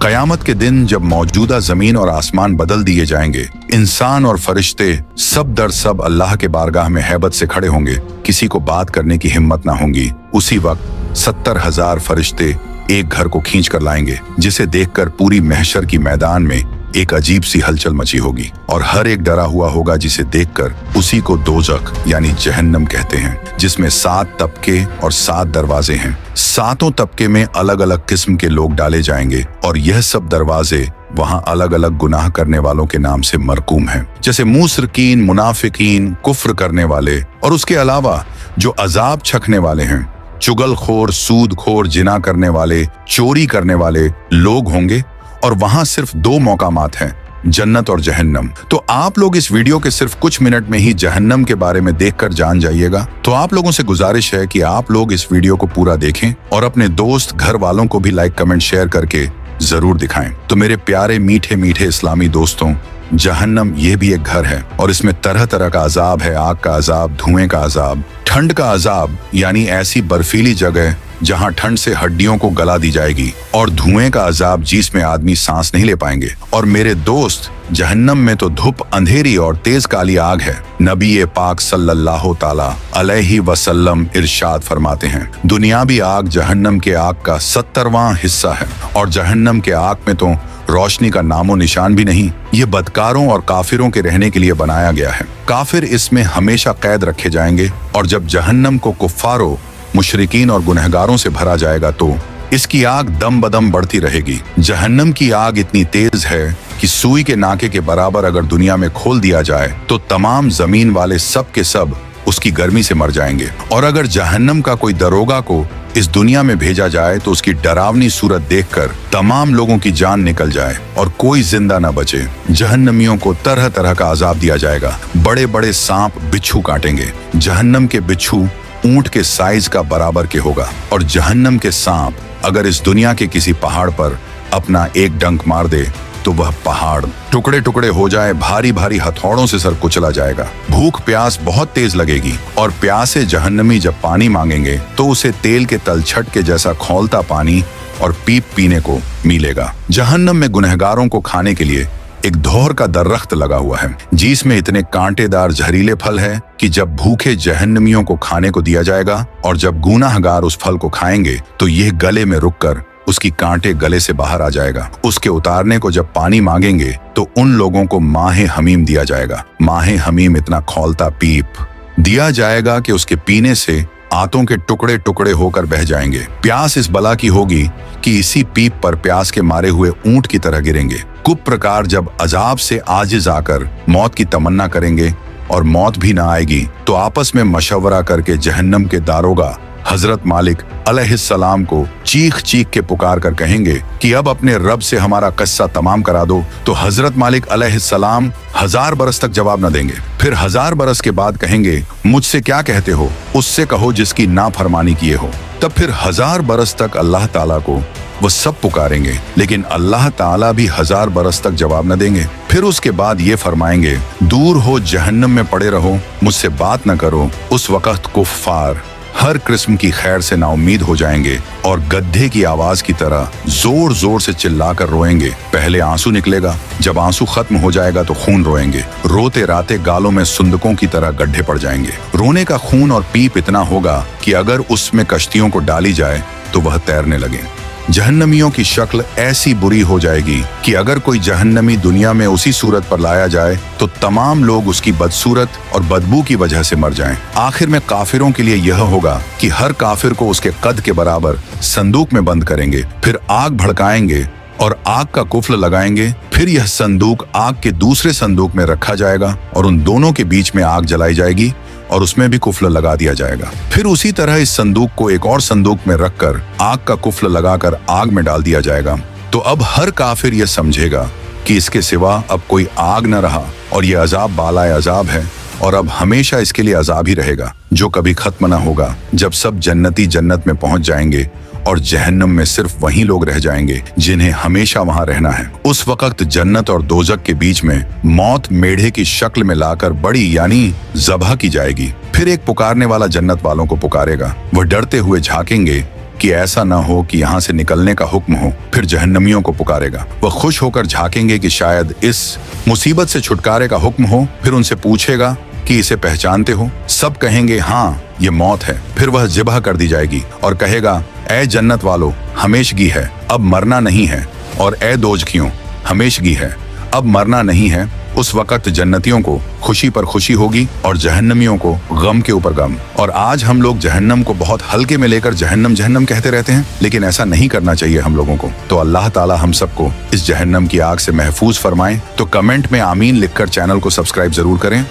कयामत के दिन जब मौजूदा जमीन और आसमान बदल दिए जाएंगे, इंसान और फरिश्ते सब दर सब अल्लाह के बारगाह में हैबत से खड़े होंगे, किसी को बात करने की हिम्मत ना होगी। उसी वक्त 70,000 फरिश्ते एक घर को खींच कर लाएंगे, जिसे देखकर पूरी महशर की मैदान में एक अजीब सी हलचल मची होगी और हर एक डरा हुआ होगा, जिसे देखकर उसी को दोजख यानी जहन्नम कहते हैं, जिसमें 7 तबके और 7 दरवाजे हैं। 7 तबके में अलग अलग किस्म के लोग डाले जाएंगे और यह सब दरवाजे वहां अलग अलग गुनाह करने वालों के नाम से मरकूम हैं, जैसे मुसरकीन, मुनाफिकीन, कुफ्र करने वाले और उसके अलावा जो अजाब छकने वाले हैं, चुगलखोर, सूदखोर, जिना करने वाले, चोरी करने वाले लोग होंगे। और वहां सिर्फ 2 मौकामात हैं, जन्नत और जहन्नम। तो आप लोग इस वीडियो के सिर्फ कुछ मिनट में ही जहन्नम के बारे में देखकर जान जाइएगा। तो आप लोगों से गुजारिश है कि आप लोग इस वीडियो को पूरा देखें और अपने दोस्त, घर वालों को भी लाइक, कमेंट, शेयर करके जरूर दिखाएं। तो मेरे प्यारे मीठे मीठे इस्लामी दोस्तों, जहन्नम ये भी एक घर है और इसमें तरह तरह का अजाब है। आग का अजाब, धुएं का अजाब, ठंड का अजाब यानी ऐसी बर्फीली जगह जहां ठंड से हड्डियों को गला दी जाएगी, और धुएं का अजाब जिसमें आदमी सांस नहीं ले पाएंगे। और मेरे दोस्त, जहन्नम में तो धूप, अंधेरी और तेज काली आग है। नबी पाक सल्लल्लाहु ताला अलैहि वसल्लम इरशाद फरमाते हैं, दुनियावी आग जहन्नम के आग का 70वां हिस्सा है और जहन्नम के आग में तो रोशनी का नामो निशान भी नहीं। ये बदकारों और काफिरों के रहने के लिए बनाया गया है। काफिर इसमें हमेशा कैद रखे जाएंगे और जब जहन्नम को कुफ्फारों, मुशरिकीन और गुनहगारों से भरा जाएगा तो इसकी आग दम बदम बढ़ती रहेगी। जहन्नम की आग इतनी तेज है कि सुई के नाके के बराबर अगर दुनिया में खोल दिया जाए तो तमाम जमीन वाले सब के सब उसकी गर्मी से मर जाएंगे। और अगर जहन्नम का कोई दरोगा को इस दुनिया में भेजा जाए तो उसकी डरावनी सूरत देखकर तमाम लोगों की जान निकल जाए और कोई जिंदा न बचे। जहन्नमियों को तरह तरह का अजाब दिया जाएगा। बड़े बड़े सांप बिच्छू काटेंगे। जहन्नम के बिच्छू ऊंट के साइज का बराबर के होगा और जहन्नम के सांप अगर इस दुनिया के किसी पहाड़ पर अपना एक डंक मार दे तो वह पहाड़ टुकड़े टुकड़े हो जाए, भारी भारी हथौड़ों से सर कुचला जाएगा। भूख प्यास बहुत तेज लगेगी और प्यासे जहन्नमी जब पानी मांगेंगे तो उसे तेल के तलछट के जैसा खौलता पानी और पीप पीने को मिलेगा। जहन्नम में गुनहगारों को खाने के लिए एक धौर का दरख्त लगा हुआ है, जिसमें इतने कांटेदार जहरीले फल है कि जब भूखे जहन्नमियों को खाने को दिया जाएगा और जब गुनाहगार उस फल को खाएंगे तो यह गले में रुककर उसकी कांटे गले से बाहर आ जाएगा। उसके उतारने को जब पानी मांगेंगे तो उन लोगों को माहे हमीम दिया जाएगा। माहे हमीम इतना खौलता पीप दिया जाएगा कि उसके पीने से आंतों के टुकड़े टुकड़े होकर बह जाएंगे। प्यास इस बला की होगी कि इसी पीप पर प्यास के मारे हुए ऊंट की तरह गिरेंगे। कुप प्रकार जब अजाब से आजिज आकर मौत की तमन्ना करेंगे और मौत भी ना आएगी तो आपस में मशवरा करके जहन्नम के दारोगा हजरत मालिक अलैहिस्सलाम को चीख चीख के पुकार कर कहेंगे कि अब अपने रब से हमारा किस्सा तमाम करा दो। तो हजरत मालिक अलैहिस्सलाम 1000 बरस तक जवाब न देंगे। फिर 1000 बरस के बाद कहेंगे, मुझसे क्या कहते हो? उससे कहो जिसकी नाफरमानी किए हो। तब फिर 1000 बरस तक अल्लाह ताला को वो सब पुकारेंगे, लेकिन अल्लाह ताला भी 1000 बरस तक जवाब न देंगे। फिर उसके बाद ये फरमाएंगे, दूर हो, जहन्नम में पड़े रहो, मुझसे बात न करो। उस वक्त कुफ्फार हर किस्म की खैर से नाउम्मीद हो जाएंगे और गड्ढे की आवाज की तरह जोर जोर से चिल्लाकर रोएंगे। पहले आंसू निकलेगा, जब आंसू खत्म हो जाएगा तो खून रोएंगे। रोते राते गालों में सुंदकों की तरह गड्ढे पड़ जाएंगे। रोने का खून और पीप इतना होगा कि अगर उसमें कश्तियों को डाली जाए तो वह तैरने लगे। जहन्नमियों की शक्ल ऐसी बुरी हो जाएगी कि अगर कोई जहन्नमी दुनिया में उसी सूरत पर लाया जाए तो तमाम लोग उसकी बदसूरत और बदबू की वजह से मर जाएं। आखिर में काफिरों के लिए यह होगा कि हर काफिर को उसके कद के बराबर संदूक में बंद करेंगे, फिर आग भड़काएंगे और आग का कुफ्ल लगाएंगे। फिर यह संदूक आग के दूसरे संदूक में रखा जाएगा और उन दोनों के बीच में आग जलाई जाएगी और उसमें भी कुफ्ल लगा दिया जाएगा। फिर उसी तरह इस संदूक को एक और संदूक में रखकर आग का कुफ्ल लगाकर आग में डाल दिया जाएगा। तो अब हर काफिर यह समझेगा कि इसके सिवा अब कोई आग न रहा और यह अजाब बालाए अजाब है और अब हमेशा इसके लिए अजाब ही रहेगा, जो कभी खत्म न होगा। जब सब जन्नती जन्नत में पहुंच जाएंगे और जहन्नम में सिर्फ वही लोग रह जाएंगे जिन्हें हमेशा वहां रहना है। उस वक्त जन्नत और दोजक के बीच में मौत मेढ़े की शक्ल में लाकर बड़ी यानी ज़बह की जाएगी। फिर एक पुकारने वाला जन्नत वालों को पुकारेगा। वह डरते हुए झांकेंगे कि ऐसा न हो कि यहाँ से निकलने का हुक्म हो। फिर जहन्नमियों को पुकारेगा। वह खुश होकर झांकेंगे कि शायद इस मुसीबत से छुटकारे का हुक्म हो। फिर उनसे पूछेगा कि इसे पहचानते हो? सब कहेंगे हाँ, ये मौत है। फिर वह ज़िबह कर दी जाएगी और कहेगा, ऐ जन्नत वालों, हमेशगी है, अब मरना नहीं है। और ऐ दोजखियों, हमेशगी है, अब मरना नहीं है। उस वक़्त जन्नतियों को खुशी पर खुशी होगी और जहन्नमियों को गम के ऊपर गम। और आज हम लोग जहन्नम को बहुत हल्के में लेकर जहन्नम जहन्नम कहते रहते हैं, लेकिन ऐसा नहीं करना चाहिए हम लोगों को। तो अल्लाह ताला हम सबको इस जहन्नम की आग से महफूज फरमाए। तो कमेंट में आमीन लिखकर चैनल को सब्सक्राइब जरूर करें।